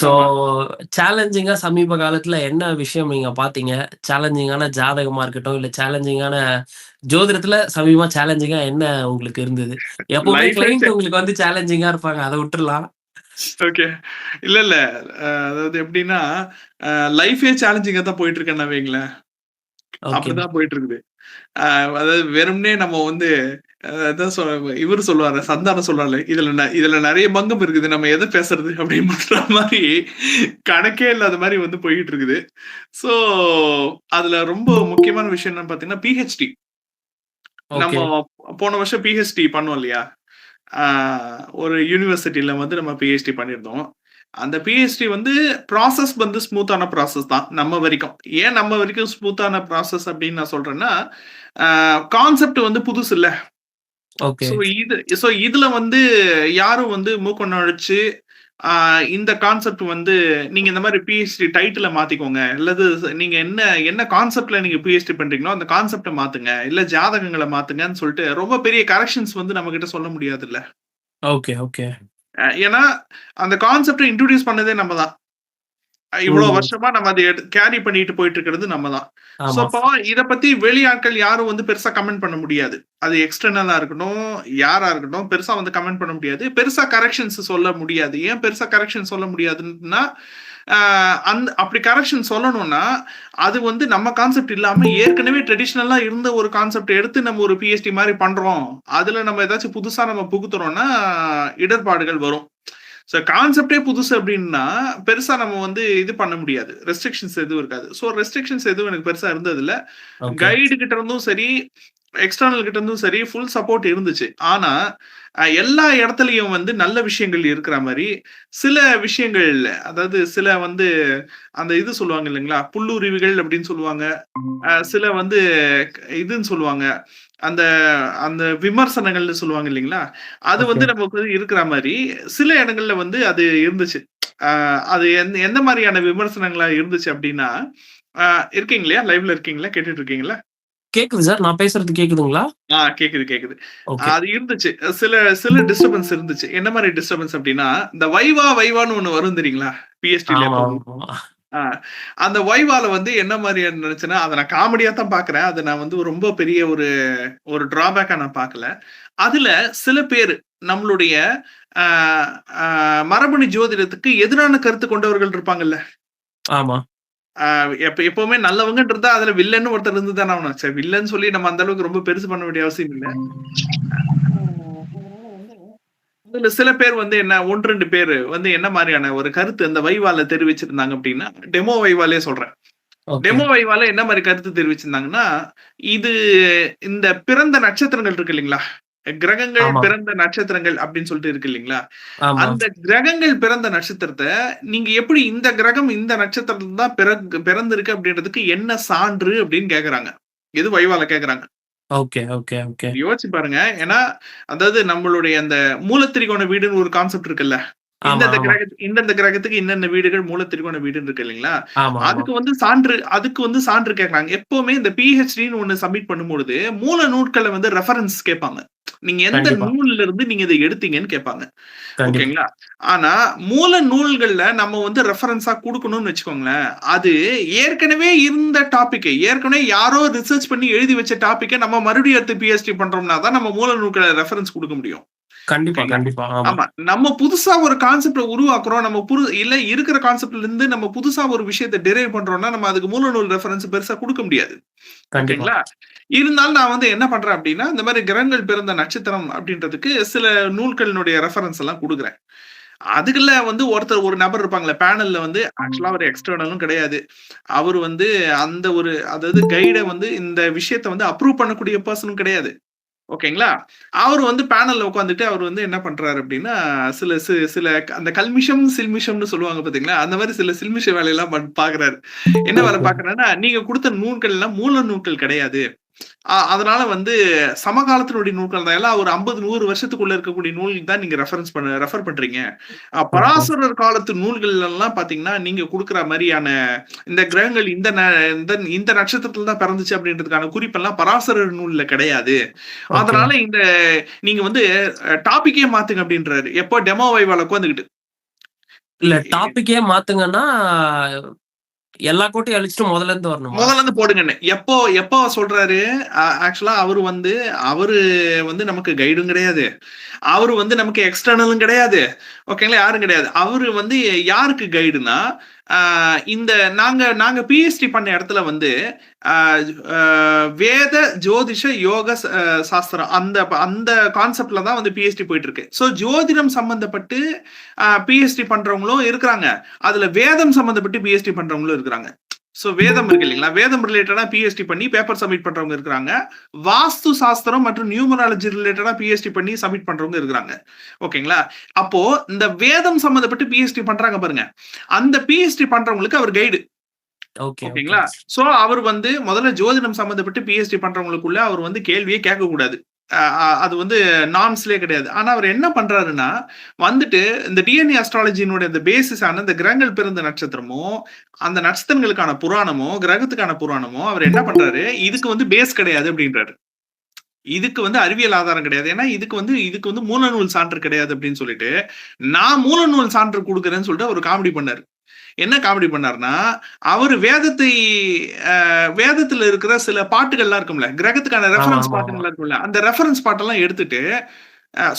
So ஆமா. சேலஞ்சிங்கா சமீப காலத்துல என்ன விஷயம் நீங்க பார்த்தீங்க? சேலஞ்சிங்கான ஜாதகமா இருக்கட்டும், இல்ல சேலஞ்சிங்கான ஜோதிடத்துல சமீபமா சேலஞ்சிங்கா என்ன உங்களுக்கு இருந்தது? எப்பவுமே லைஃபே கிளையன்ட் உங்களுக்கு வந்து சேலஞ்சிங்கா இருப்பாங்க. அத விட்டுறலாம். ஓகே. இல்ல, இல்ல. அதாவது எப்படின்னா, அ லைஃபே சேலஞ்சிங்கா தான் போயிட்டு இருக்கேன்னு வைங்களேன். ஓகே. அப்படிதான் போயிட்டு இருக்குது. அ அதாவது வெறுமனே நம்ம வந்து அதான் இவரு சொல்லுவாரு, சந்தானம் சொல்லுவார்ல, "இதுல நெறைய பங்கம் இருக்குது. நம்ம எத பேசுறது?" அப்படின்ற மாரி கணக்கே இல்லாத மாரி வந்து போயிட்டு இருக்குது. ஸோ, அதுல ரொம்ப முக்கியமான விஷயம் என்னன்னு பார்த்தீங்கன்னா, பிஹெச்டி. நம்ம ஓகே. போன வருஷம் பிஹெச்டி பண்ணோம் இல்லையா? ஆ ஒரு யுனிவர்சிட்டில வந்து நம்ம பிஹெச்டி பண்ணியிருந்தோம். அந்த பிஹெச்டி வந்து ப்ராசஸ் வந்து ஸ்மூத்தான ப்ராசஸ் தான் நம்ம வரைக்கும். ஏன் நம்ம வரைக்கும் ஸ்மூத்தான ப்ராசஸ் அப்படின்னு நான் சொல்றேன்னா, கான்செப்ட் வந்து புதுசு இல்ல. ஓகே. ஸோ இதுல வந்து யாரும் வந்து மூக்க நுழைச்சு, ஆ இந்த கான்செப்ட் வந்து நீங்க இந்த மாரி பிஹெச்டி டைட்டில மாத்திக்கோங்க. அல்லது நீங்க என்ன என்ன கான்செப்ட்ல நீங்க பிஹெச்டி பண்றீங்களோ, அந்த கான்செப்ட்ட மாத்துங்க. இல்ல ஜாதகங்கள மாத்துங்கன்னு சொல்லிட்டு ரொம்ப பெரிய கரெக்ஷன்ஸ் வந்து நம்மகிட்ட சொல்ல முடியாதுல்ல. Okay, okay. ஏன்னா, அந்த கான்செப்ட்ட இன்ட்ரோடியூஸ் பண்ணதே நம்ம தான். இவ்வளோ ம். வருஷமா நம்ம அத கேரி பண்ணிட்டு போயிட்டு இருக்கிறது நம்ம தான். ஸோ, ஆமா. அப்போ இத பத்தி வெளி ஆட்கள் யாரும் வந்து பெருசா கமெண்ட் பண்ண முடியாது. அது எக்ஸ்டர்னலா இருக்கட்டும், யாரா இருக்கட்டும், பெருசா வந்து கமெண்ட் பண்ண முடியாது. பெருசா கரெக்ஷன்ஸ் சொல்ல முடியாது. ஏன் பெருசா கரெக்ஷன் சொல்ல முடியாதுன்னா, அ அப்படி கரெக்ஷன் சொல்லணும்னா, அது வந்து நம்ம கான்செப்ட் இல்லாம ஏற்கனவே ட்ரெடிஷனலா இருந்த ஒரு கான்செப்ட் எடுத்து நம்ம ஒரு பிஹெச்டி மாரி பண்றோம். அதுல நம்ம ஏதாச்சும் புதுசா நம்ம புகுத்துறோம்னா, இடர்பாடுகள் வரும். கான்செப்ட்டே புதுசு அப்டின்னா, பெருசா நம்ம வந்து இது பண்ண முடியாது. ரெஸ்ட்ரிக்ஷன்ஸ் எதுவும் இருக்காது. ரெஸ்ட்ரிக்ஷன்ஸ் எதுவும் எனக்கு பெருசா இருந்ததில்ல. ஓகே. கைடு கிட்ட இருந்தும் சரி, எக்ஸ்டர்னல் கிட்ட இருந்தும் சரி, ஃபுல் சப்போர்ட் இருந்துச்சு. ஆனா, எல்லா இடத்துலயும் வந்து நல்ல விஷயங்கள் இருக்கிற மாரி, சில விஷயங்கள் அதாவது சில வந்து அந்த இது சொல்லுவாங்க இல்லைங்களா? புல்லுருவிகள் அப்டின்னு சொல்லுவாங்க. சில வந்து இதுன்னு சொல்லுவாங்க. அந்த அந்த விமர்சனங்கள்னு சொல்லுவாங்க இல்லைங்களா? அது ஓகே. வந்து நமக்கு வந்து இருக்கிற மாரி, சில இடங்கள்ல வந்து அது இருந்துச்சு. அ அது எந்த மாரியான விமர்சனங்களா இருந்துச்சு அப்டின்னா, அ இருக்கீங்க இல்லையா? லைவ்ல இருக்கீங்களா? கேட்டுட்டு இருக்கீங்களா? கேக்குது சார். நான் பேசுறது கேக்குதுங்களா? கேக்குது, கேக்குது. ஓகே. அது இருந்துச்சு. சில சில டிஸ்டர்பன்ஸ் இருந்துச்சு. என்ன மாரி டிஸ்டர்பன்ஸ் அப்டின்னா, இந்த வைவான்னு ஒண்ணு வரும் தெரியுங்களா? பிஎஸ்டில ஆமா, எப்பவும். ஆமா. ஆ. அந்த வைவால வந்து என்ன மாரி நெனச்சேன்னா, அத நான் காமெடியா தான் பார்க்குறேன். அத நான் வந்து ரொம்ப பெரிய ஒரு ஒரு ட்ராபேக்கா நான் பார்க்கல. அதுல சில பேரு நம்மளுடைய அ அ மரபணு ஜோதிடத்துக்கு எதிரான கருத்து கொண்டவர்கள் இருப்பாங்கல்ல. ஆமா. அ எப்பவுமே நல்லவங்கன்னு இருந்தா, அதுல வில்லன்னு ஒருத்தர் இருந்து தானே ஆகணும். சரி வில்லன்னு சொல்லி நம்ம அந்த அளவுக்கு ரொம்ப பெருசு பண்ண வேண்டிய அவசியம் இல்ல. அதுல சில பேர் வந்து என்ன 1, 2 பேரு வந்து என்ன மாரியான ஒரு கருத்து அந்த வைவால தெரிவிச்சிருந்தாங்க அப்டின்னா, டெமோ வைவாலயே சொல்றேன். ஓகே. டெமோ வைவால என்ன மாரி கருத்து தெரிவிச்சிருந்தாங்கன்னா, இது இந்த பிறந்த நட்சத்திரங்கள் இருக்கு இல்லீங்களா? கிரகங்கள் ஆமா, பிறந்த நட்சத்திரங்கள் அப்டின்னு சொல்லிட்டு இருக்கு இல்லீங்களா? ஆமா. அந்த கிரகங்கள் பிறந்த நட்சத்திரத்த நீங்க எப்படி இந்த கிரகம் இந்த நட்சத்திரத்துல தான் பிறந்திருக்கு அப்டின்றதுக்கு என்ன சான்று அப்டின்னு கேட்கறாங்க. இது வைவால கேட்கறாங்க. Okay, okay, okay. யோசிச்சு பாருங்க. ஏன்னா, அதாவது நம்மளுடைய அந்த மூலத்திரிகோண வீடுன்னு ஒரு கான்செப்ட் இருக்குல்ல. ஆமா, ஆமா. இந்தந்த கிரகத்துக்கு இன்னென்ன வீடுகள் மூலத்திரிகோண வீடுன்னு இருக்கு இல்லைங்களா? ஆமா, ஆமா. அதுக்கு வந்து சான்று கேட்கறாங்க. எப்பவுமே இந்த பிஹெச்டின்னு ஒண்ணு சப்மிட் பண்ணும்பொழுது, மூல நூட்கள வந்து ரெஃபரன்ஸ் கேட்பாங்க. நீங்க எந்த கண்டிப்பா, நூல்ல இருந்து நீங்க இத எடுத்தீங்கன்னு கேட்பாங்க. கண்டிப்பா. ஓகேங்களா? ஆனா, மூல நூல்கள்ல நம்ம வந்து ரெஃபரன்ஸா குடுக்கணும்னு வச்சுக்கோங்களேன். அது ஏற்கனவே இருந்த டாபிக் ஏற்கனவே யாரோ ரிசர்ச் பண்ணி எழுதி வச்ச டாபிக்க நம்ம மறுபடியும் எடுத்து பிஹெச்டி பண்றோம்னா தான் நம்ம மூல நூல்கள ரெஃபரன்ஸ் குடுக்க முடியும். கண்டிப்பா, ஓகேங்களா? கண்டிப்பா. ஆமா. ஆமா. நம்ம புதுசா ஒரு கான்செப்ட்ட உருவாக்குறோம். இல்ல இருக்கிற கான்செப்ட்ல இருந்து நம்ம புதுசா ஒரு விஷயத்த டிரைவ் பண்றோம்னா, நம்ம அதுக்கு மூல நூல் ரெஃபரன்ஸ் பெருசா குடுக்க முடியாது. கண்டிப்பா. ஓகேங்களா? இருந்தாலும் நான் வந்து என்ன பண்றேன் அப்டின்னா, இந்த மாரி கிரகங்கள் பிறந்த நட்சத்திரம் அப்டின்றதுக்கு சில நூல்களினுடைய ரெஃபரன்ஸ் எல்லாம் குடுக்குறேன். அதுல வந்து ஒரு நபர் இருப்பாங்கல்ல, பேனல்ல வந்து ஆக்சுவலா அவரு எக்ஸ்டர்னலும் கிடையாது. அவரு வந்து அந்த ஒரு அதாவது கைட வந்து இந்த விஷயத்த வந்து அப்ரூவ் பண்ணக்கூடிய பெர்சனும் கிடையாது. ஓகேங்களா? அவரு வந்து பேனல்ல உட்கார்ந்துட்டு அவரு வந்து என்ன பண்றாரு அப்டின்னா, சில அந்த கல்மிஷம், சில்மிஷம்னு சொல்லுவாங்க பார்த்தீங்களா? அந்த மாரி சில சில்மிஷ வேலையெல்லாம் பார்க்குறாரு. என்ன வேல ஓகே. பார்க்குறாருன்னா, நீங்க குடுத்த நூல்கள்லாம் மூல நூல்கள் கிடையாது. அதனால வந்து சமகாலத்தினுடைய நூல்கள் தான். எல்லாம் ஒரு 50, 100 வருஷத்துக்குள்ள இருக்கக்கூடிய நூல் தான் நீங்க ரெஃபர் பண்றீங்க. ஓகே. பராசரர் காலத்து நூல்கள் எல்லாம் பார்த்தீங்கன்னா, நீங்க குடுக்குற மாரியான இந்த கிரகங்கள் இந்த இந்த நட்சத்திரத்தில தான் பிறந்துச்சு அப்டின்றதுக்கான குறிப்பெல்லாம் பராசரர் நூல்ல கிடையாது. ஓகே. அதனால நீங்க வந்து டாபிக்கே மாத்துங்க அப்டின்றாரு. எப்போ டெமோ வைவால உட்காந்துகிட்டு. இல்ல டாபிக்கே மாத்துங்கன்னா, எல்லா கோட்டையும் அழிச்சுட்டு முதல்ல இருந்து வரணுமா? முதல்ல இருந்து போடுங்கன்னு. எப்போ சொல்றாரு? ஆக்சுவலா அவரு வந்து நமக்கு கைடும் கிடையாது. அவரு வந்து நமக்கு எக்ஸ்டர்னலும் கிடையாது. ஓகேங்களா? யாரும் கிடையாது. அவரு வந்து யாருக்கு கைடுன்னா, இந்த நாங்க நாங்க பிஎச்டி பண்ண இடத்துல வந்து ஆ வேத, ஜோதிஷ, யோக சாஸ்திரம் அந்த அந்த கான்செப்ட்ல தான் வந்து பிஎச்டி போயிட்டு இருக்கு. ஸோ ஜோதிடம் சம்பந்தப்பட்டு பிஎச்டி பண்றவங்களும் இருக்கிறாங்க. அதுல வேதம் சம்பந்தப்பட்டு பிஎச்டி பண்றவங்களும் இருக்கிறாங்க. ஸோ வேதம் இருக்கு இல்லைங்களா? வேதம் ரிலேட்டடா பிஎச்டி பண்ணி பேப்பர் சப்மிட் பண்றவங்க இருக்கிறாங்க. வாஸ்து சாஸ்திரம் மற்றும் நியூமராலஜி ரிலேட்டடா பிஎச்டி பண்ணி சப்மிட் பண்றவங்க இருக்கிறாங்க. ஓகேங்களா? அப்போ இந்த வேதம் சம்பந்தப்பட்டு பிஎச்டி பண்றாங்க பாருங்க. அந்த பிஎச்டி பண்றவங்களுக்கு அவர் கைடு. ஓகேங்களா? சோ அவர் வந்து முதல்ல ஜோதிடம் சம்பந்தப்பட்டு பிஎச்டி பண்றவங்களுக்குள்ள அவர் வந்து கேள்வியே கேட்க கூடாது. அது வந்து நார்ம்ஸ்லயே கிடையாது. ஆனா அவர் என்ன பண்றாருன்னா, வந்துட்டு இந்த டிஎன்ஏ அஸ்ட்ராலஜியினுடைய இந்த பேசிஸ் ஆன இந்த கிரகங்கள் பிறந்த நட்சத்திரமோ, அந்த நட்சத்திரங்களுக்கான புராணமோ, கிரகத்துக்கான புராணமோ அவர் என்ன பண்றாரு, இதுக்கு வந்து பேஸ் கிடையாது அப்படின்றாரு. இதுக்கு வந்து அறிவியல் ஆதாரம் கிடையாது. ஏன்னா இதுக்கு வந்து மூலநூல் சான்று கிடையாது அப்படின்னு சொல்லிட்டு, நான் மூலநூல் சான்று குடுக்குறேன்னு சொல்லிட்டு ஒரு காமெடி பண்ணாரு. என்ன காமெடி பண்ணாருன்னா, அவரு வேதத்துல இருக்கிற சில பாட்டுகள்லாம் இருக்கும்ல, கிரகத்துக்கான ரெஃபரன்ஸ் பாட்டுகள்லாம் இருக்கும்ல, அந்த ரெஃபரன்ஸ் பாட்டெல்லாம் எடுத்துட்டு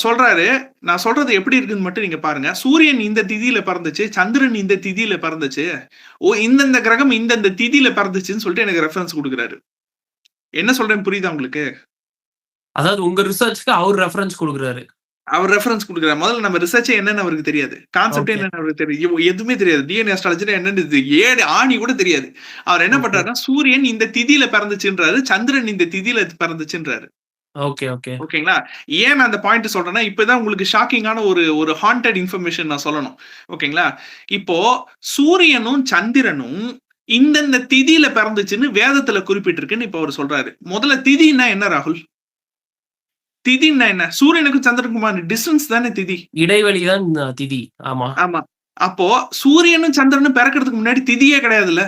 சொல்றாரு, நான் சொல்றது எப்படி இருக்குன்னு மட்டும் நீங்க பாருங்க. சூரியன் இந்த திதியில பிறந்துச்சு, சந்திரன் இந்த திதியில பிறந்துச்சு, இந்தந்த கிரகம் இந்தந்த திதியில பிறந்துச்சுன்னு சொல்லிட்டு எனக்கு ரெஃபரன்ஸ் குடுக்குறாரு. என்ன சொல்றேன்னு புரியுதா உங்களுக்கு? அதாவது உங்க ரிசர்ச்க்கு அவர் ரெஃபரன்ஸ் குடுக்குறாரு. அவர் ரெஃபரன்ஸ் குடுக்குறாரு. முதல்ல நம்ம ரிசர்ச்சே என்னன்னு அவருக்கு தெரியாது. கான்செப்ட்டே என்னன்னு அவருக்கு தெரியும். எதுவுமே தெரியாது. டிஎன்ஏ அஸ்ட்ராலஜினா என்னன்னு ஆணி கூட தெரியாது. அவர் என்ன பண்றாருன்னா, சூரியன் இந்த திதியில பிறந்துச்சுன்றாரு, சந்திரன் இந்த திதியில பிறந்துச்சுன்றாரு. ஓகேங்களா? ஏன் நான் அந்த பாயிண்ட் சொல்றேன்னா, இப்பதான் உங்களுக்கு ஷாக்கிங்கான ஒரு ஹாண்டட் இன்ஃபர்மேஷன் நான் சொல்லணும். ஓகேங்களா? இப்போ சூரியனும் சந்திரனும் இந்தந்த திதியில பிறந்துச்சுன்னு வேதத்துல குறிப்பிட்டிருக்குன்னு இப்ப அவர் சொல்றாரு. முதல்ல திதின்னா என்ன ராகுல்? திதின்னா என்ன? சூரியனுக்கும் சந்திரனுக்குமான டிஸ்டன்ஸ் தானே திதி. இடைவெளி தான் திதி. ஆமா. ஆமா. அப்போ சூரியனும் சந்திரனும் பிறக்கிறதுக்கு முன்னாடி திதியே கிடையாதுல்ல.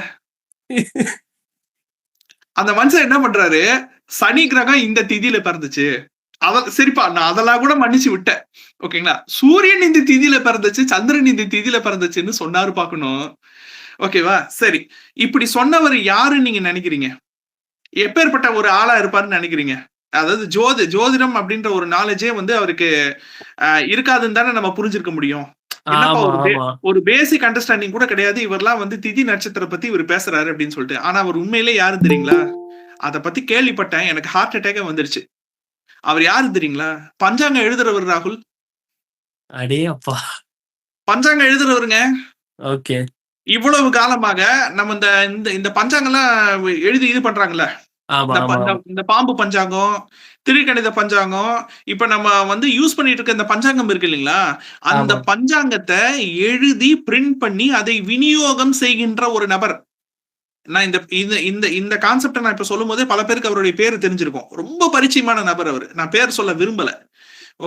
அந்த மனுஷன் என்ன பண்றாரு, சனி கிரகம் இந்த திதியில பிறந்துச்சு. சரிப்பா, நான் அதெல்லாம் கூட மன்னிச்சு விட்டேன். ஓகேங்களா? சூரியன் இந்த திதியில பிறந்துச்சு, சந்திரன் இந்த திதியில பிறந்துச்சுன்னு சொன்னாரு பாக்கணும். ஓகேவா? சரி. இப்படி சொன்னவர் யாருன்னு நீங்க நினைக்கிறீங்க? எப்பேற்பட்ட ஒரு ஆளா இருப்பாருன்னு நினைக்கிறீங்க? அதாவது ஜோதிடம் அப்படின்ற ஒரு நாலேஜே வந்து அவருக்கு இருக்காதுன்னு தானே நம்ம புரிஞ்சிருக்க முடியும். என்னப்பா ஒரு பேசிக் அண்டர்ஸ்டாண்டிங் கூட கிடையாது. இவரெல்லாம் வந்து திதி நட்சத்திரம் பத்தி இவர் பேசுறாரு அப்படின்னு சொல்லிட்டு. ஆனா அவர் உண்மையிலே யாரு தெரியுங்களா? அத பத்தி கேள்விப்பட்டேன். எனக்கு ஹார்ட் அட்டாக்கே வந்துருச்சு. அவர் யாரு தெரியுங்களா? பஞ்சாங்கம் எழுதுறவர் ராகுல். அடே அப்பா. பஞ்சாங்கம் எழுதுறவருங்க. ஓகே. இவ்வளவு காலமாக நம்ம இந்த பஞ்சாங்கம்லாம் எழுதி இது பண்றாங்கல்ல. இந்த பாம்பு பஞ்சாங்கம், திரிகணித பஞ்சாங்கம், இப்ப நம்ம வந்து யூஸ் பண்ணிட்டு இருக்க இந்த பஞ்சாங்கம் இருக்கு இல்லைங்களா? அந்த பஞ்சாங்கத்தை எழுதி பிரிண்ட் பண்ணி அதை விநியோகம் செய்கின்ற ஒரு நபர். நான் இந்த கான்செப்டை நான் இப்ப சொல்லும் போதே பல பேருக்கு அவருடைய பேரு தெரிஞ்சிருக்கும். ரொம்ப பரிச்சயமான நபர் அவரு. நான் பேர் சொல்ல விரும்பல.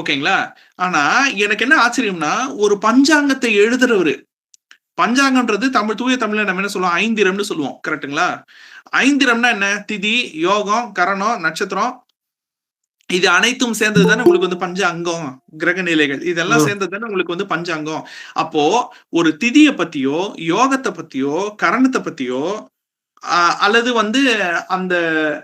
ஓகேங்களா? ஆனா எனக்கு என்ன ஆச்சரியம்னா, ஒரு பஞ்சாங்கத்தை எழுதுறவரு, பஞ்சாங்கம்ன்றது தூய தமிழ்ல நம்ம என்ன சொல்லுவோம், ஐந்திரம்னு சொல்லுவோம். கரெக்டுங்களா? ஐந்திரம்னா என்ன? திதி, யோகம், கரணம், நட்சத்திரம், இது அனைத்தும் சேர்ந்தது தானே உங்களுக்கு வந்து பஞ்ச அங்கம். கிரக நிலைகள் இதெல்லாம் சேர்ந்தது தானே உங்களுக்கு வந்து பஞ்சாங்கம். அப்போ ஒரு திதியை பத்தியோ, யோகத்தை பத்தியோ, கரணத்தை பத்தியோ, அல்லது வந்து அந்த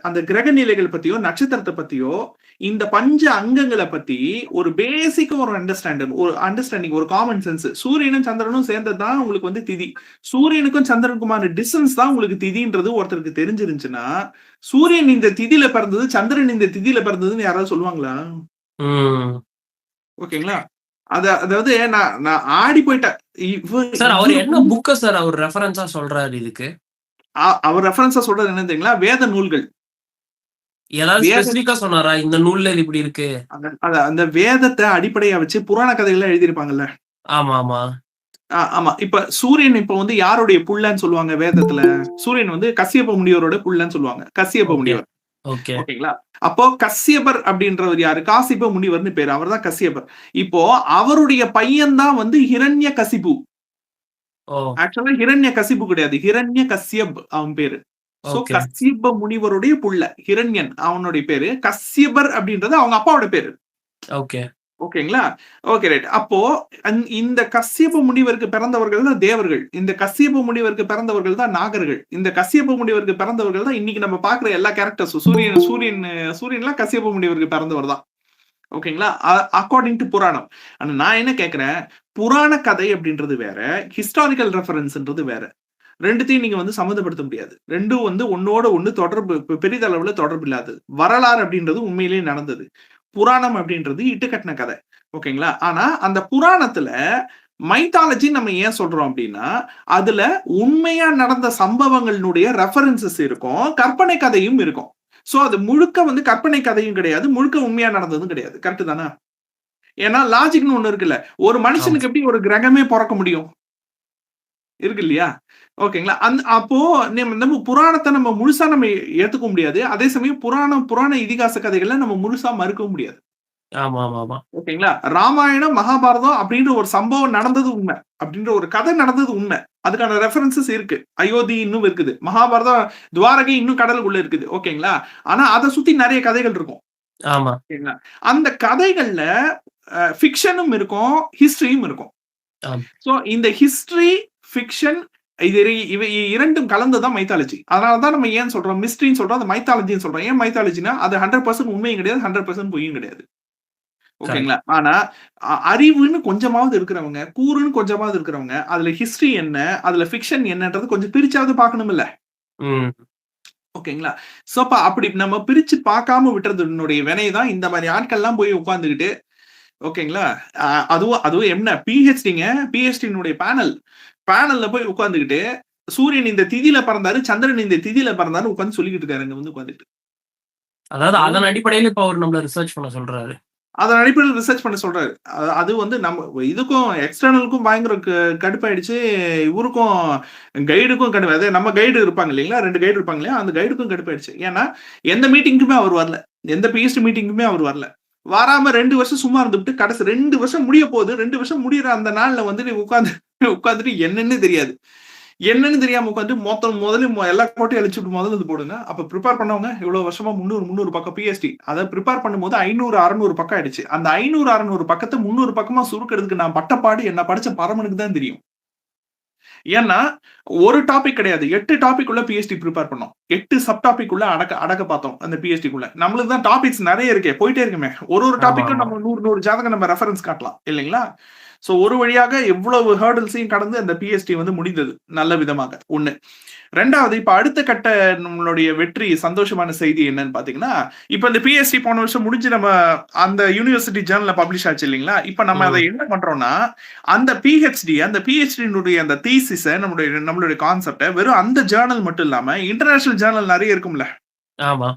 அந்த கிரக நிலைகள் பத்தியோ, நட்சத்திரத்தை பத்தியோ, இந்த பஞ்ச அங்கங்களை பத்தி ஒரு பேசிக் ஒரு அண்டர்ஸ்டாண்டிங், ஒரு காமன் சென்ஸ். சூரியனும் சந்திரனும் சேர்ந்ததுதான் உங்களுக்கு வந்து திதி. சூரியனுக்கும் சந்திரனுக்குமான டிஸ்டன்ஸ் தான் உங்களுக்கு திதின்றது ஒருத்தருக்கு தெரிஞ்சிருந்துச்சுன்னா, சூரியன் இந்த திதியில பிறந்தது, சந்திரன் இந்த திதியில பிறந்ததுன்னு யாராவது சொல்லுவாங்களா? ஓகேங்களா? அதாவது நான் ஆடி போயிட்டேன். சார் அவர் என்ன புக்க சார் அவர் ரெஃபரன்ஸா சொல்றாரு இதுக்கு? அவர் ரெஃபரன்ஸா சொல்றது என்ன தெரியுங்களா? வேத நூல்கள். ஏதாவது ஸ்பெசிபிக்கா சொன்னாரா இந்த நூல்ல இது இப்படி இருக்கு? அந்த வேதத்தை அடிப்படையா வச்சு புராண கதைகள் எழுதியிருப்பாங்கல்ல. ஆமா. இப்ப சூரியன் இப்ப வந்து யாருடைய புள்ளன்னு சொல்லுவாங்க வேதத்துல? சூரியன் வந்து கசியப்ப முனிவரோட புள்ளன்னு சொல்லுவாங்க. கசியப்ப முனிவர். ஓகேங்களா? அப்போ கசியபர் அப்படின்றவர் யாரு? காசிப்ப முனிவர்னு பேரு. அவர் தான் கசியபர். இப்போ அவருடைய பையன் தான் வந்து ஹிரண்ய கசிபு. ஆக்சுவலா ஹிரண்ய கசிபு கிடையாது, ஹிரண்ய கசியப் அவன் பேரு. சோ கசியப முனிவருடைய புள்ள ஹிரண்யன் அவனுடைய பேரு. கசியபர் அப்படின்றது அவங்க அப்பாவோட பேரு. ஓகேங்களா? Okay right. அப்போ இந்த கஸ்யப முனிவருக்கு பிறந்தவர்கள் தான் தேவர்கள். இந்த கஸ்யப முனிவருக்கு பிறந்தவர்கள் தான் நாகர்கள். இந்த கஸ்யப முனிவருக்கு பிறந்தவர்கள் தான் இன்னைக்கு நம்ம பார்க்குற எல்லா கேரக்டர்ஸும். சூரியன்லாம் கஸ்யப முனிவருக்கு பிறந்தவர் தான். ஓகேங்களா? அக்கார்டிங் டு புராணம். ஆனா நான் என்ன கேட்கிறேன், புராண கதை அப்படின்றது வேற, ஹிஸ்டாரிக்கல் ரெஃபரன்ஸ்ன்றது வேற. 2த்தையும் நீங்க வந்து சம்மந்தப்படுத்த முடியாது. 2ம் வந்து ஒண்ணோட ஒண்ணு தொடர்பு பெரிதளவுல தொடர்பு இல்லாதது. வரலாறு அப்படின்றது உண்மையிலேயே நடந்தது. புராணம் அப்படின்றது இட்டுக்கட்டின கதை. ஓகேங்களா? ஆனா அந்த புராணத்துல மைத்தாலஜி நம்ம ஏன் சொல்றோம் அப்படின்னா, அதுல உண்மையா நடந்த சம்பவங்களினுடைய ரெஃபரன்ஸஸ் இருக்கும். கற்பனை கதையும் இருக்கும். சோ அது முழுக்க வந்து கற்பனை கதையும் கிடையாது. முழுக்க உண்மையா நடந்ததும் கிடையாது. கரெக்ட் தானே? ஏன்னா லாஜிக்னு ஒண்ணு இருக்குல்ல. ஒரு ஆமா. மனுஷனுக்கு எப்படி ஒரு கிரகமே பொறக்க முடியும்? இருக்கு இல்லையா? ஓகேங்களா? அப்போ நம்ம புராணத்த நம்ம முழுசா நம்ம ஏத்துக்க முடியாது. அதே சமயம் புராண இதிகாச கதைகள நம்ம முழுசா மறுக்கவும் முடியாது. ஆமாமாமா. ஓகேங்களா? ராமாயணம், மகாபாரதம் அப்படின்ற ஒரு சம்பவம் நடந்தது உண்மை. அப்படின்ற ஒரு கதை நடந்தது உண்மை. அதுக்கான ரெஃபரன்ஸஸ் இருக்கு. அயோத்தி இன்னும் இருக்குது. மகாபாரதம், துவாரகை இன்னும் கடலுக்குள்ள இருக்குது. ஓகேங்களா? ஆனா அத சுத்தி நெறைய கதைகள் இருக்கும். ஆமா. ஓகேங்களா? அந்த கதைகள்ல ஃபிக்ஷனும் இருக்கும், ஹிஸ்டரியும் இருக்கும். ஆம். சோ இந்த ஹிஸ்டரி, ஃபிக்ஷன் இவை இரண்டும் கலந்து தான் மைத்தாலஜி. அதனால தான் நம்ம ஏன் சொல்றோம் மிஸ்ட்ரின்னு சொல்றோம், அது மைத்தாலஜின்னு சொல்றோம். ஏன் மைத்தாலஜினா அது 100% உண்மையும் கிடையாது, 100% பொய்யும் கிடையாது. ஓகேங்களா? கரெக்ட். ஆனா அறிவுன்னு கொஞ்சமாவது இருக்கிறவங்க, கூறுன்னு கொஞ்சமாவது இருக்கிறவங்க, அதுல ஹிஸ்டரி என்ன, அதுல ஃபிக்ஷன் என்னன்றது கொஞ்சம் பிரிச்சாவது பார்க்கணும்ல. ம். ஓகேங்களா? சோ அப்படி நம்ம பிரிச்சு பார்க்காம விட்டுறதுனுடைய வினை தான் இந்த மாரி ஆட்கள்லாம் போய் உட்கார்ந்துகிட்டு ஓகேங்களா? அதுவும் என்ன பிஹெச்டிங்க, பிஹெச்டியினுடைய பேனல்ல போய் உட்கார்ந்துகிட்டு, சூரியன் இந்த திதியில பிறந்தாரு, சந்திரன் இந்த திதியில பிறந்தாருன்னு உட்கார்ந்து சொல்லிக்கிட்டு இருக்காரு இங்க வந்து உட்கார்ந்துட்டு. அதாவது அதன் அடிப்படையில இப்ப அவரு நம்மள ரிசர்ச் பண்ண சொல்றாரு. அதன் அடிப்படையில் ரிசர்ச் பண்ண சொல்றாரு. அது வந்து நம்ம இதுக்கும் எக்ஸ்டர்னலுக்கும் பயங்கர கடுப்பாயிடுச்சு. இவருக்கும் கைடுக்கும் கடுப்பு. அதே நம்ம கைடு இருப்பாங்க இல்லைங்களா? 2 கைடு இருப்பாங்க இல்லையா? அந்த கைடுக்கும் கடுப்பாயிடுச்சு. ஏன்னா, எந்த மீட்டிங்க்குமே அவர் வரல. எந்த பிஹெச்டி மீட்டிங்க்குமே அவர் வரல. வராம 2 வருஷம் சும்மா இருந்துட்டு கடைசி 2 வருஷம் முடிய போகுது. 2 வருஷம் முடியிற அந்த நாள்ல வந்து நீ உட்கார்ந்துட்டு என்னன்னு தெரியாது. என்னன்னு தெரியாம உட்காந்து முதல்ல எல்லா கோட்டையும் அழிச்சுட்டு முதல்ல இது போடுங்க. அப்ப ப்ரிப்பேர் பண்ணவங்க இவ்வளவு வருஷமா 300 பக்கம் பிஎஸ்டி. அதை ப்ரிப்பேர் பண்ணும்போது 500-600 பக்கம் ஆயிடுச்சு. அந்த 500-600 பக்கத்தை 300 பக்கமா சுருக்கிறதுக்கு நான் பட்டப்பாடு என்ன படிச்ச பரமனுக்கு தான் தெரியும். ஏன்னா ஒரு டாபிக் கிடையாது, 8 டாபிக் உள்ள பிஎஸ்டி ப்ரிப்பேர் பண்ணோம். 8 சப் டாபிக் உள்ள அடக்க பார்த்தோம் அந்த பிஎஸ்டி குள்ள. நம்மளுக்கு தான் டாபிக்ஸ் நிறைய இருக்கே, போயிட்டே இருக்குமே. ஒரு டாபிக்கும் நம்ம 100 ஜாதகம் நம்ம ரெஃபரன்ஸ் காட்டலாம் இல்லைங்களா? சோ ஒரு வழியாக எவ்வளவு ஹேர்டல்ஸையும் கடந்து அந்த பிஎஸ்டி வந்து முடிந்தது நல்ல விதமாக. 1. 2வது இப்ப அடுத்த கட்ட நம்மளுடைய வெற்றி சந்தோஷமான செய்தி என்னன்னு பாத்தீங்கன்னா, இப்ப இந்த பிஎஸ்டி போன வருஷம் முடிஞ்சு நம்ம அந்த யூனிவர்சிட்டி ஜேர்னல்ல பப்ளிஷ் ஆச்சு இல்லைங்களா? இப்ப நம்ம அதை என்ன பண்றோம்னா, அந்த பிஹெச்டியினுடைய அந்த தீசிஸ நம்மளுடைய கான்செப்ட வெறும் அந்த ஜேர்னல் மட்டும் இல்லாம இன்டர்நேஷனல் ஜேர்னல் நிறைய இருக்கும்ல. ஆமா.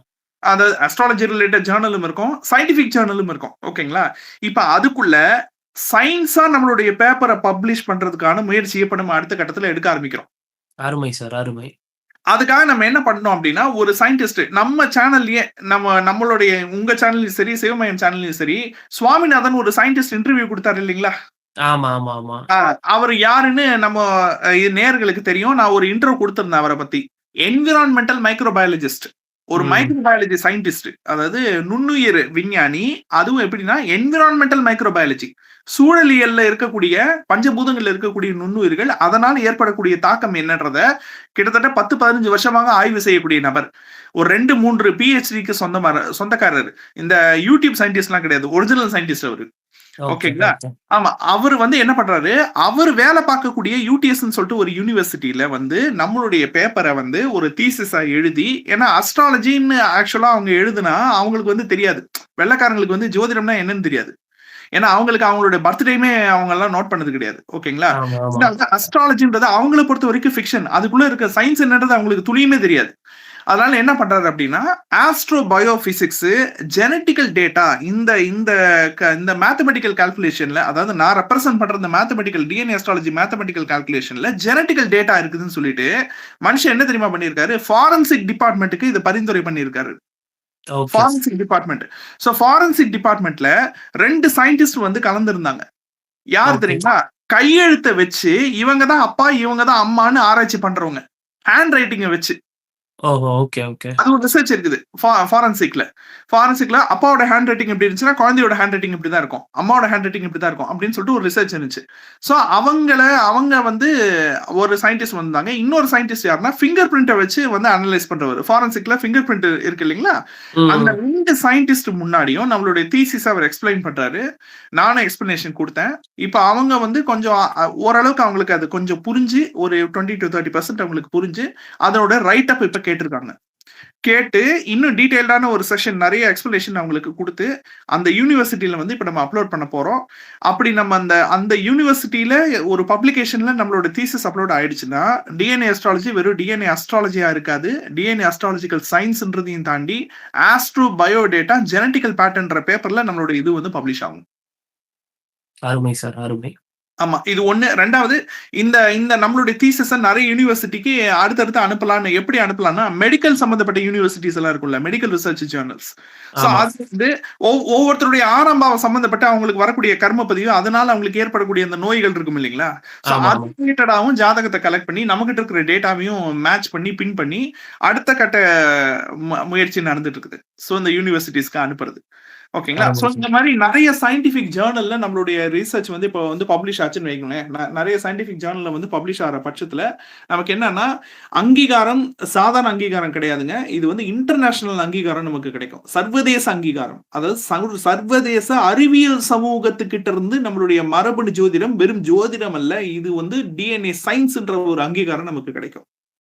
அது அஸ்ட்ராலஜி ரிலேட்டட் ஜேர்னலும் இருக்கும், சயின்டிபிக் ஜேர்னலும் இருக்கும். ஓகேங்களா? இப்ப அதுக்குள்ள சயின்ஸா நம்மளுடைய பேப்பரை பப்ளிஷ் பண்றதுக்கான முயற்சியை இப்ப நம்ம அடுத்த கட்டத்துல எடுக்க ஆரம்பிக்கிறோம். அருமை சார், அருமை. அதுக்காக நம்ம என்ன பண்ணோம் அப்படின்னா, ஒரு சயின்டிஸ்ட் நம்ம சேனல்லயே நம்மளுடைய உங்க சேனல்லையும் சரி, சிவமயம் சேனல்லையும் சரி, சுவாமிநாதன் ஒரு சயின்டிஸ்ட் இன்டர்வியூ கொடுத்தாரு இல்லைங்களா? ஆமா, ஆமா, ஆமா. அவர் யாருன்னு நம்ம நேயர்களுக்கு தெரியும். நான் ஒரு இன்ட்ரோ கொடுத்திருந்தேன் அவரை பத்தி. Environmental microbiologist. ஒரு மைக்ரோபயாலஜி சயின்டிஸ்ட். அதாவது நுண்ணுயிர் விஞ்ஞானி. அதுவும் எப்படின்னா என்விரான்மெண்டல் மைக்ரோபயாலஜி. சூழலியல்ல இருக்கக்கூடிய பஞ்சபூதங்கள்ல இருக்கக்கூடிய நுண்ணுயிர்கள் அதனால் ஏற்படக்கூடிய தாக்கம் என்னன்றத கிட்டத்தட்ட 10-15 வருஷமாக ஆய்வு செய்யக்கூடிய நபர். ஒரு 2-3 பிஹெச்டிக்கு சொந்தக்காரர். இந்த யூடியூப் சயின்டிஸ்ட் எல்லாம் கிடையாது, ஒரிஜினல் சயின்டிஸ்ட் அவரு. ஓகேங்களா? ஆமா. அவர் வந்து என்ன பண்றாரு, அவர் வேலை பார்க்கக்கூடிய யூடிஎஸ் சொல்லிட்டு ஒரு யூனிவர்சிட்டியில வந்து நம்மளுடைய பேப்பரை வந்து ஒரு தீசிஸா எழுதி, ஏன்னா அஸ்ட்ராலஜின்னு ஆக்சுவலா அவங்க எழுதுனா அவங்களுக்கு வந்து தெரியாது. வெள்ளைக்காரங்களுக்கு வந்து ஜோதிடம்னா என்னன்னு தெரியாது. ஏன்னா அவங்களுக்கு அவங்களோட பர்த்டேமே அவங்க எல்லாம் நோட் பண்ணது கிடையாது. ஓகேங்களா? அஸ்ட்ராலஜின்றது அவங்கள பொறுத்த வரைக்கும் ஃபிக்ஷன். அதுக்குள்ள இருக்க சயின்ஸ் என்னன்றது அவங்களுக்கு துளியுமே தெரியாது. அதனால என்ன பண்றாரு அப்படின்னா, ஆஸ்ட்ரோ பயோபிசிக்ஸ், ஜெனட்டிக்கல் டேட்டா, இந்த மேத்தமெட்டிக்கல் கால்குலேஷன்ல, அதாவது நான் ரெப்ரசென்ட் பண்ற இந்த மேத்தமெட்டிக்கல் டிஎன்ஏ அஸ்ட்ராலஜி மேத்தமெட்டிக்கல் கால்குலேஷன்ல ஜெனட்டிக்கல் டேட்டா இருக்குதுன்னு சொல்லிட்டு மனுஷன் என்ன தெரியுமா பண்ணிருக்காரு, ஃபாரன்சிக் டிபார்ட்மெண்ட்டுக்கு இது பரிந்துரை பண்ணிருக்காரு. Forensic department. சோ ஃபாரன்சிக் டிபார்ட்மெண்ட்ல 2 சயின்டிஸ்ட் வந்து கலந்துருந்தாங்க. யார் தெரியுமா? கையெழுத்தை வச்சு இவங்க தான் அப்பா இவங்க தான் அம்மான்னு ஆராய்ச்சி பண்றவங்க. ஹேண்ட் ரைட்டிங்கை வச்சு. ஓஹோ! Okay, okay. அது ஒரு ரிசர்ச் இருக்குது. ஃபாரன்சிக்ல. அப்பாவோட ஹேண்ட் ரைட்டிங் எப்படி இருந்துச்சுன்னா, குழந்தையோட ஹேண்ட் ரைட்டிங் இப்படிதான் இருக்கும். அம்மாவோட ஹேண்ட் ரைட்டிங் இப்படிதான் இருக்கும். அப்படின்னு சொல்லிட்டு ஒரு ரிசர்ச் இருந்துச்சு. சோ அவங்க வந்து ஒரு சயின்டிஸ்ட் வந்தாங்க. இன்னொரு சயின்டிஸ்ட் யாருன்னா, ஃபிங்கர் பிரிண்ட்ட வச்சு வந்து அனலைஸ் பண்றவரு. ஃபாரன்சிக்ல ஃபிங்கர் பிரிண்ட் இருக்கு இல்லைங்களா? அந்த ம். 2 சயின்டிஸ்ட் முன்னாடியும் நம்மளுடைய தீசிஸ அவர் எக்ஸ்பிளைன் பண்றாரு. நானும் எக்ஸ்பிளனேஷன் குடுத்தேன். இப்ப அவங்க வந்து கொஞ்சம் ஓரளவுக்கு அவங்களுக்கு அது கொஞ்சம் புரிஞ்சு, ஒரு 20-30% அவங்களுக்கு புரிஞ்சு, அதோட ரைட் அப் இப்ப கேட்டிருக்காங்க. கேட்டு இன்னும் டீடைல்டான ஒரு செஷன் நெறைய எக்ஸ்பிளனேஷன் அவங்களுக்கு குடுத்து, அந்த யூனிவர்சிட்டில வந்து இப்ப நம்ம அப்லோட் பண்ண போறோம். அப்படி நம்ம அந்த அந்த யூனிவர்சிட்டில ஒரு பப்ளிகேஷன்ல நம்மளோட தீசிஸ் அப்லோட் ஆயிடுச்சுன்னா, டிஎன்ஏ அஸ்ட்ராலஜி வெறும் டிஎன்ஏ அஸ்ட்ராலஜியா இருக்காது. டிஎன்ஏ அஸ்ட்ராலஜிக்கல் சயின்ஸ்ன்றதையும் தாண்டி, ஆஸ்ட்ரோ பயோடேட்டா ஜெனடிக்கல் பேட்டர்ன்ற பேப்பர்ல நம்மளோட இது வந்து பப்ளிஷ் ஆகும். அருமை சார், அருமை. ஆமா. இது 1. 2வது இந்த இந்த நம்மளுடைய தீசிஸ நெறைய யூனிவர்சிட்டிக்கு அடுத்தடுத்து அனுப்பலான்னு எப்படி அனுப்பலாம்னா, மெடிக்கல் சம்பந்தப்பட்ட யூனிவர்சிட்டிஸ் எல்லாம் இருக்குல்ல. Medical research journals. சோ ஆமா. அது வந்து ஒவ்வொருத்தருடைய 6ஆம் பாவம் சம்பந்தப்பட்ட அவங்களுக்கு வரக்கூடிய கர்ம பதிவு, அதனால அவங்களுக்கு ஏற்படக்கூடிய அந்த நோய்கள் இருக்கும் இல்லைங்களா? சோ ஆமாமா. அது ரிலேட்டடாவும் ஜாதகத்த கலெக்ட் பண்ணி, நம்மகிட்ட இருக்கிற டேட்டாவையும் மேட்ச் பண்ணி, பின் பண்ணி, அடுத்த கட்ட முயற்சி நடந்துட்டு இருக்குது. சோ இந்த யூனிவர்சிட்டிஸ்க்கு அனுப்புறது. ஓகேங்களா? அருமை சோ சார். இந்த மாரி நெறைய சயன்டிஃபிக் ஜர்னல்ல நம்மளுடைய ரிசர்ச் வந்து இப்போ வந்து பப்ளிஷ் ஆச்சுன்னு வைங்களேன். நெறைய சயன்டிஃபிக் ஜர்னல்ல வந்து பப்ளிஷ் ஆற பட்சத்துல, நமக்கு என்னன்னா, அங்கீகாரம் சாதாரண அங்கீகாரம் கிடையாதுங்க. இது வந்து இன்டர்நேஷனல் அங்கீகாரம் நமக்கு கிடைக்கும். சர்வதேச அங்கீகாரம். அதாவது சர்வதேச அறிவியல் சமூகத்துக்கிட்ட இருந்து நம்மளுடைய மரபணு ஜோதிடம் வெறும் ஜோதிடம் அல்ல. இது வந்து டிஎன்ஏ சயின்ஸ்ன்ற ஒரு அங்கீகாரம் நமக்கு கிடைக்கும்.